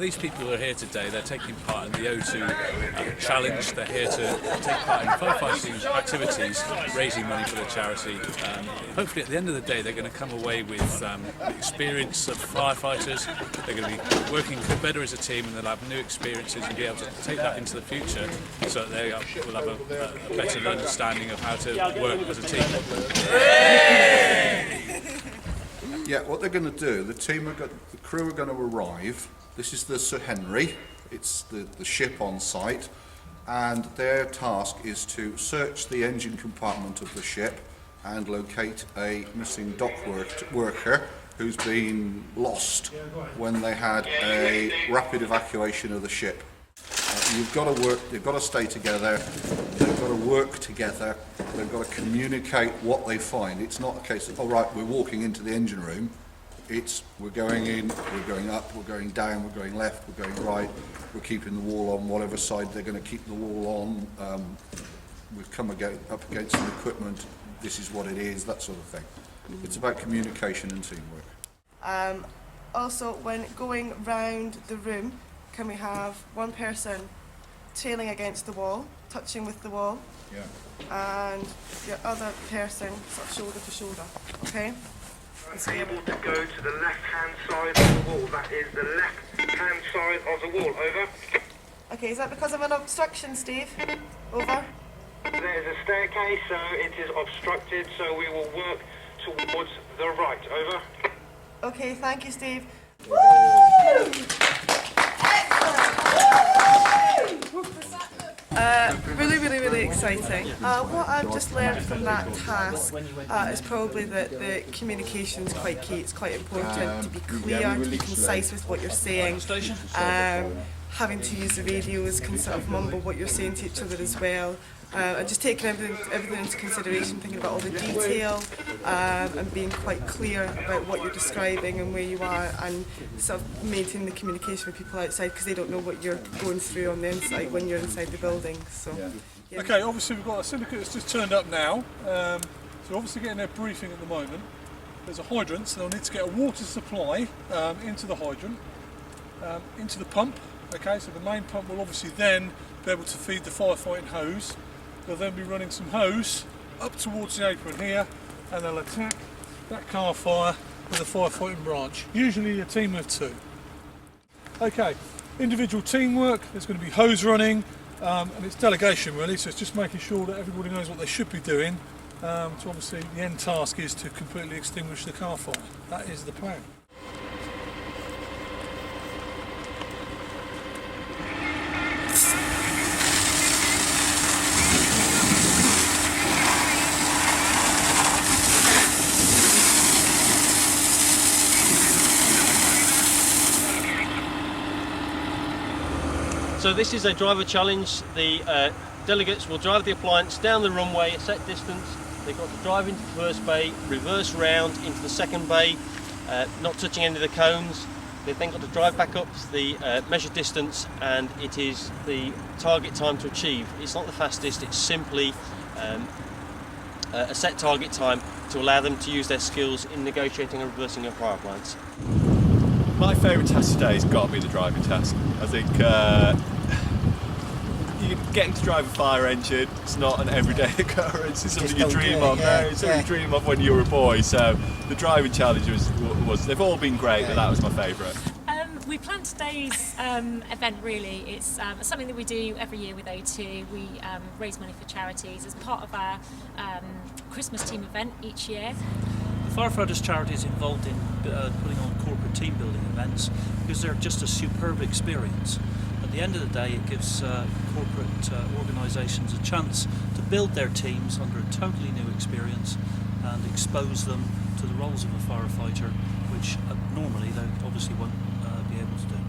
these people who are here today, they're taking part in the O2 challenge. They're here to take part in firefighting activities, raising money for the charity. Hopefully at the end of the day they're going to come away with the experience of firefighters. They're going to be working better as a team, and they'll have new experiences and be able to take that into the future, so that they will have a better understanding of how to work as a team. Yeah, what they're going to do, the crew are going to arrive. This is the Sir Henry. It's the ship on site, and their task is to search the engine compartment of the ship and locate a missing dock worker who's been lost when they had a rapid evacuation of the ship. You've got to work, they've got to stay together, they've got to work together, they've got to communicate what they find. It's not a case of, all right, we're walking into the engine room. It's, we're going in, we're going up, we're going down, we're going left, we're going right, we're keeping the wall on whatever side they're going to keep the wall on. We've come up against some equipment, this is what it is, that sort of thing. It's about communication and teamwork. Also, when going round the room, can we have one person tailing against the wall, touching with the wall, and the other person sort of shoulder to shoulder, okay? Able to go to the left-hand side of the wall. That is the left-hand side of the wall. Over. Okay, is that because of an obstruction, Steve? Over. There is a staircase, so it is obstructed, so we will work towards the right. Over. Okay, thank you, Steve. Woo! Really exciting. What I've just learned from that task is probably that the communication is quite key. It's quite important to be clear, to be concise with what you're saying. Having to use the radios can sort of mumble what you're saying to each other as well. And just taking everything into consideration, thinking about all the detail, and being quite clear about what you're describing and where you are, and sort of maintaining the communication with people outside, because they don't know what you're going through on the inside when you're inside the building. So. Yeah. Okay, obviously we've got a syndicate that's just turned up now, so obviously getting their briefing at the moment. There's a hydrant, so they'll need to get a water supply into the hydrant, into the pump. Okay, so the main pump will obviously then be able to feed the firefighting hose. They'll then be running some hose up towards the apron here, and they'll attack that car fire with a firefighting branch, usually a team of two. Okay, individual teamwork, there's going to be hose running, and it's delegation really, so it's just making sure that everybody knows what they should be doing. So obviously the end task is to completely extinguish the car fire. That is the plan. So this is a driver challenge. The delegates will drive the appliance down the runway a set distance. They've got to drive into the first bay, reverse round into the second bay, not touching any of the cones. They've then got to drive back up the measured distance, and it is the target time to achieve. It's not the fastest, it's simply a set target time to allow them to use their skills in negotiating and reversing a fire appliance. My favourite task today has got to be the driving task. I think getting to drive a fire engine, it's not an everyday occurrence, it's something you dream of. It's something you dream of when you were a boy, so the driving challenge was they've all been great, but that was my favourite. We planned today's event really. It's something that we do every year with O2. We raise money for charities as part of our Christmas team event each year. The Firefighters Charity is involved in putting on corporate team building events because they're just a superb experience. At the end of the day, it gives corporate organisations a chance to build their teams under a totally new experience and expose them to the roles of a firefighter, which normally they obviously won't be able to do.